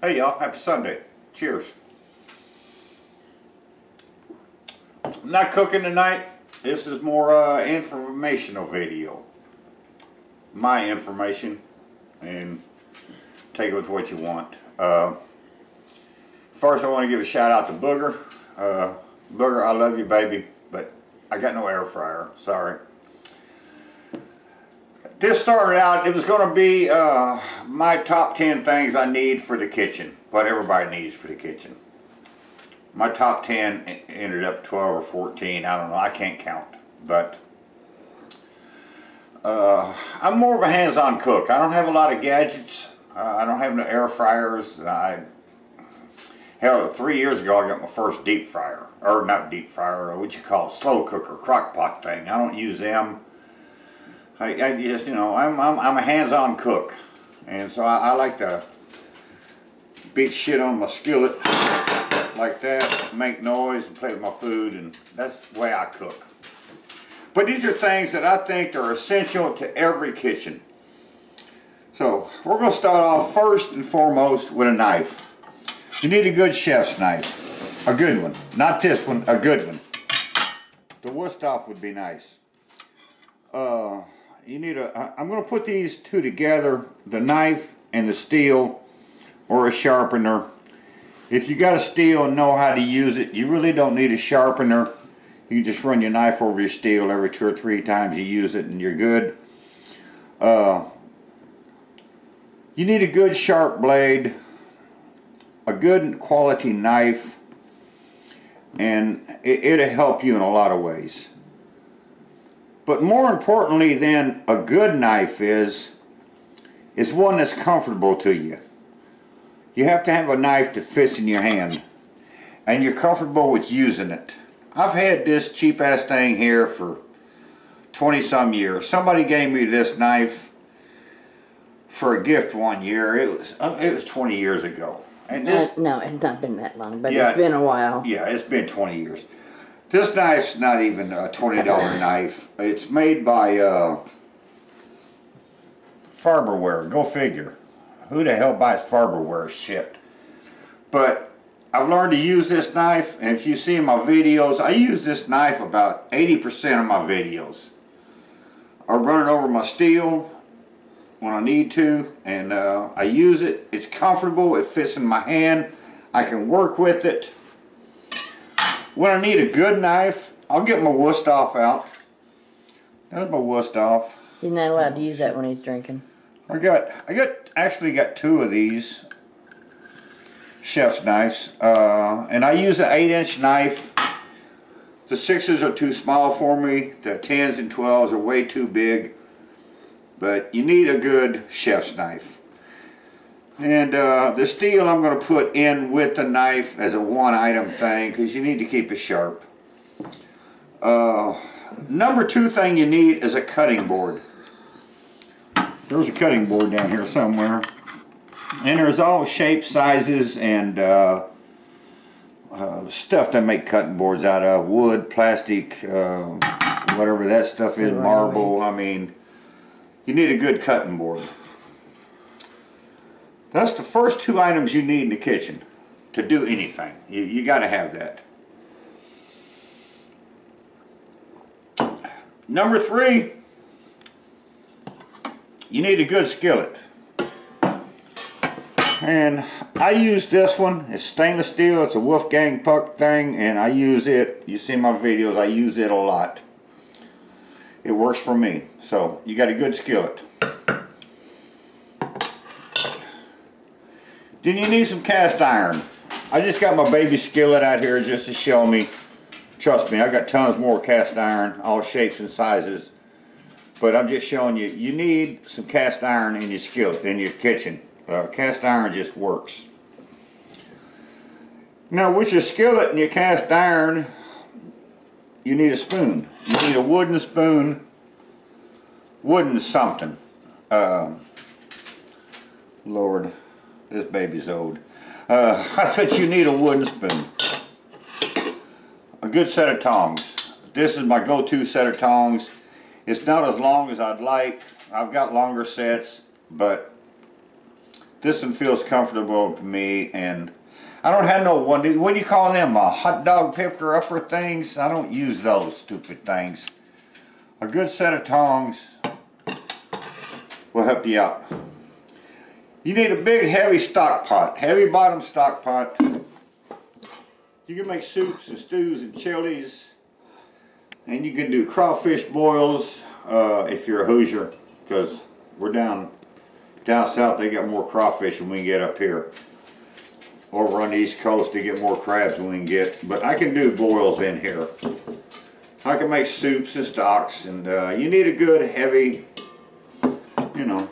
Hey y'all, happy Sunday. Cheers. I'm not cooking tonight. This is more informational video. My information, and take it with what you want. First I want to give a shout out to Booger. Booger, I love you baby, but I got no air fryer, sorry. This started out, it was going to be my top 10 things I need for the kitchen. What everybody needs for the kitchen. My top 10 ended up 12 or 14, I don't know, I can't count. But I'm more of a hands-on cook. I don't have a lot of gadgets. I don't have no air fryers. Hell, 3 years ago I got my first deep fryer. Or not deep fryer, what you call it, slow cooker, crock pot thing. I don't use them. I just, you know, I'm a hands-on cook, and so I like to beat shit on my skillet like that, make noise and play with my food, and that's the way I cook. But these are things that I think are essential to every kitchen. So we're going to start off first and foremost with a knife. You need a good chef's knife, a good one, not this one, a good one. The Wusthof would be nice. You need I'm going to put these two together, the knife and the steel or a sharpener. If you got a steel and know how to use it, you really don't need a sharpener. You can just run your knife over your steel every 2 or 3 times you use it and you're good. You need a good sharp blade, a good quality knife, and it'll help you in a lot of ways. But more importantly than a good knife is one that's comfortable to you. You have to have a knife that fits in your hand and you're comfortable with using it. I've had this cheap ass thing here for 20 some years. Somebody gave me this knife for a gift one year. It was 20 years ago. And this, no, it's not been that long, but yeah, it's been a while. Yeah, it's been 20 years. This knife's not even a $20 knife. It's made by Farberware. Go figure. Who the hell buys Farberware shit? But I've learned to use this knife, and if you see my videos, I use this knife about 80% of my videos. I run it over my steel when I need to, and I use it. It's comfortable. It fits in my hand. I can work with it. When I need a good knife, I'll get my Wusthof out. There's my Wusthof. He's not allowed to use that when he's drinking. I actually got 2 of these chef's knives, and I use an 8-inch knife. The 6s are too small for me. The 10s and 12s are way too big. But you need a good chef's knife. And the steel I'm going to put in with the knife as a one-item thing because you need to keep it sharp. Number 2 thing you need is a cutting board. There's a cutting board down here somewhere. And there's all shapes, sizes, and stuff to make cutting boards out of. Wood, plastic, whatever that stuff is, marble. I mean, you need a good cutting board. That's the first 2 items you need in the kitchen to do anything. You got to have that. Number 3, you need a good skillet. And I use this one. It's stainless steel. It's a Wolfgang Puck thing, and I use it. You see my videos, I use it a lot. It works for me. So you got a good skillet. Then you need some cast iron. I just got my baby skillet out here just to show me. Trust me, I got tons more cast iron, all shapes and sizes. But I'm just showing you, you need some cast iron in your skillet, in your kitchen. Cast iron just works. Now with your skillet and your cast iron, you need a spoon. You need a wooden spoon, wooden something. Lord, this baby's old. I bet you need a wooden spoon. A good set of tongs. This is my go-to set of tongs. It's not as long as I'd like. I've got longer sets, but this one feels comfortable for me. And I don't have no what do you call them? Hot dog picker upper things? I don't use those stupid things. A good set of tongs will help you out. You need a big heavy stock pot, heavy bottom stock pot. You can make soups and stews and chilies, and you can do crawfish boils if you're a Hoosier, because we're down south. They got more crawfish than we can get up here. Over on the East Coast, they get more crabs than we can get. But I can do boils in here. I can make soups and stocks, and you need a good heavy, you know,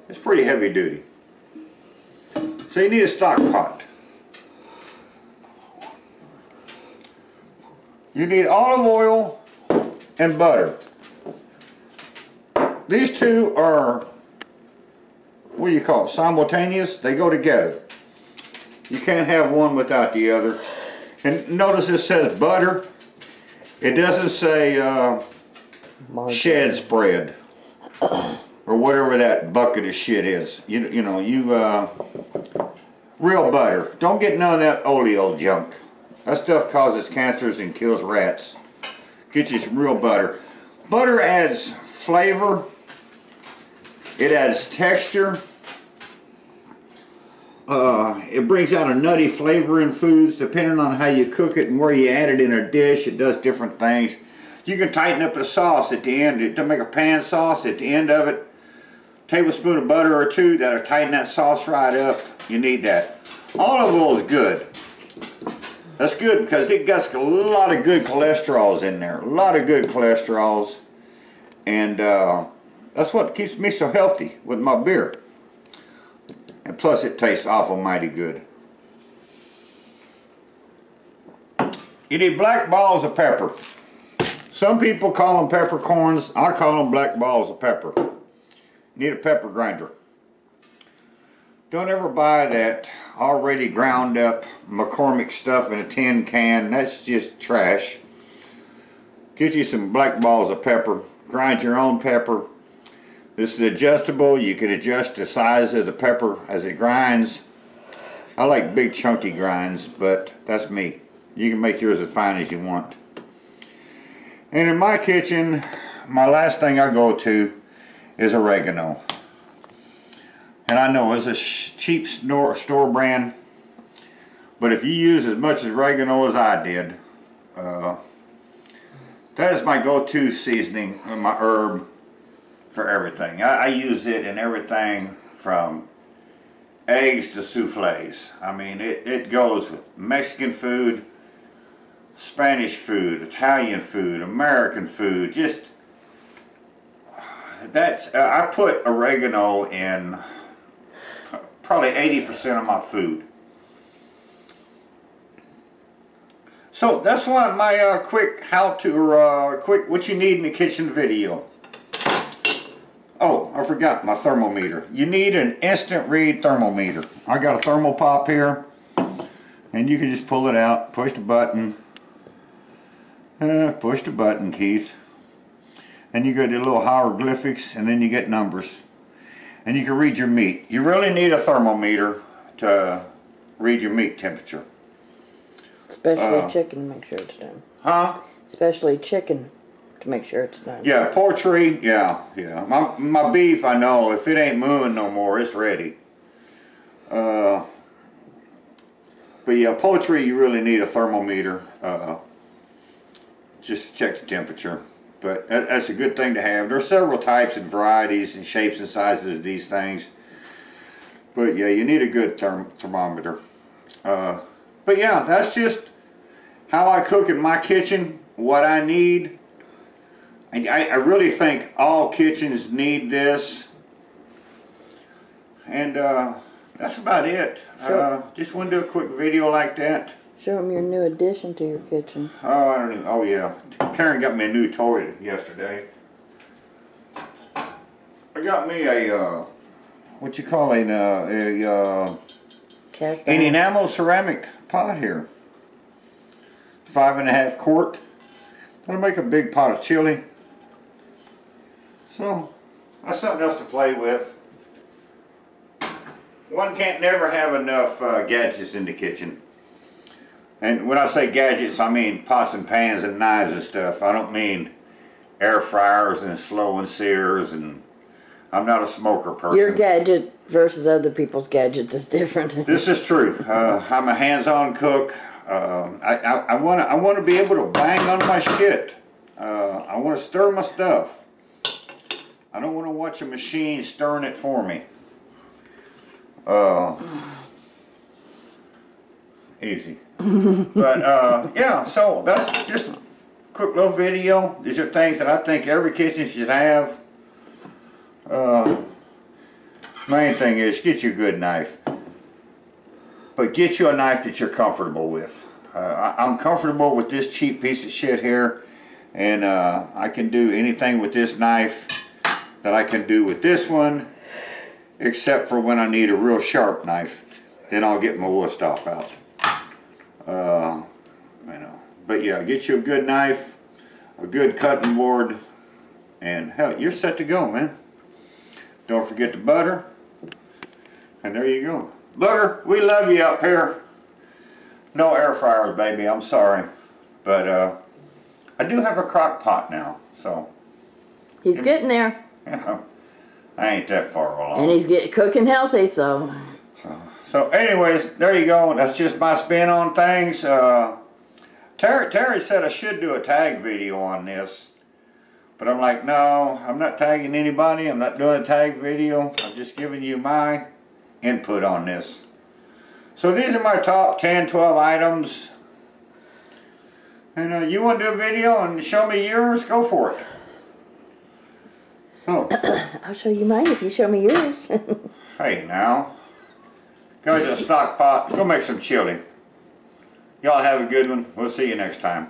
it's pretty heavy duty. So you need a stock pot. You need olive oil and butter. These two are, what do you call it, simultaneous? They go together. You can't have one without the other. And notice it says butter. It doesn't say shed spread or whatever that bucket of shit is. You know, real butter. Don't get none of that oleo junk. That stuff causes cancers and kills rats. Get you some real butter. Butter adds flavor. It adds texture. It brings out a nutty flavor in foods depending on how you cook it and where you add it in a dish. It does different things. You can tighten up the sauce at the end to make a pan sauce. At the end of it, tablespoon of butter or two that'll tighten that sauce right up. You need that. Olive oil is good. That's good because it got a lot of good cholesterols in there. A lot of good cholesterols. And that's what keeps me so healthy with my beer. And plus it tastes awful mighty good. You need black balls of pepper. Some people call them peppercorns. I call them black balls of pepper. You need a pepper grinder. Don't ever buy that already ground up McCormick stuff in a tin can. That's just trash. Get you some black balls of pepper. Grind your own pepper. This is adjustable. You can adjust the size of the pepper as it grinds. I like big chunky grinds, but that's me. You can make yours as fine as you want. And in my kitchen, my last thing I go to is oregano. And I know it's a cheap store brand, but if you use as much oregano as I did, that is my go-to seasoning, my herb for everything. I use it in everything from eggs to souffles. I mean, it goes with Mexican food, Spanish food, Italian food, American food. Just that's I put oregano in probably 80% of my food. So that's why my quick how-to or quick what you need in the kitchen video. Oh, I forgot my thermometer. You need an instant read thermometer. I got a thermal pop here, and you can just pull it out, push the button. Push the button, Keith. And you get the little hieroglyphics, and then you get numbers. And you can read your meat. You really need a thermometer to read your meat temperature. Especially chicken, make sure it's done. Huh? Especially chicken, to make sure it's done. Yeah, poultry, yeah. My beef, I know, if it ain't mooing no more, it's ready. But yeah, poultry, you really need a thermometer. Just check the temperature. But that's a good thing to have. There are several types and varieties and shapes and sizes of these things. But yeah, you need a good thermometer. But yeah, that's just how I cook in my kitchen, what I need. And I really think all kitchens need this. And that's about it. Sure. Just want to do a quick video like that. Show them your new addition to your kitchen. Oh, I don't even, oh yeah. Karen got me a new toy yesterday. I got me a, what you call it, an Enamel ceramic pot here. 5.5 quart. I'm gonna make a big pot of chili. So that's something else to play with. One can't never have enough gadgets in the kitchen. And when I say gadgets, I mean pots and pans and knives and stuff. I don't mean air fryers and slow and sears, and I'm not a smoker person. Your gadget versus other people's gadgets is different. This is true. I'm a hands-on cook. I want to be able to bang on my shit. I want to stir my stuff. I don't want to watch a machine stirring it for me. Easy. But yeah, so that's just a quick little video. These are things that I think every kitchen should have. Main thing is get you a good knife. But get you a knife that you're comfortable with. I'm comfortable with this cheap piece of shit here. And I can do anything with this knife that I can do with this one. Except for when I need a real sharp knife. Then I'll get my Wusthof out. You know. But yeah, get you a good knife. A good cutting board. And hell, you're set to go, man. Don't forget the butter. And there you go. Butter, we love you up here. No air fryers, baby, I'm sorry. But I do have a crock pot now, so. He's getting there. Yeah, I ain't that far along. And he's cooking healthy, so. So anyways, there you go. That's just my spin on things. Terry said I should do a tag video on this. But I'm like, no, I'm not tagging anybody. I'm not doing a tag video. I'm just giving you my input on this. So these are my top 10, 12 items. And you want to do a video and show me yours? Go for it. Oh. I'll show you mine if you show me yours. Hey now. Go to the stock pot. Go make some chili. Y'all have a good one. We'll see you next time.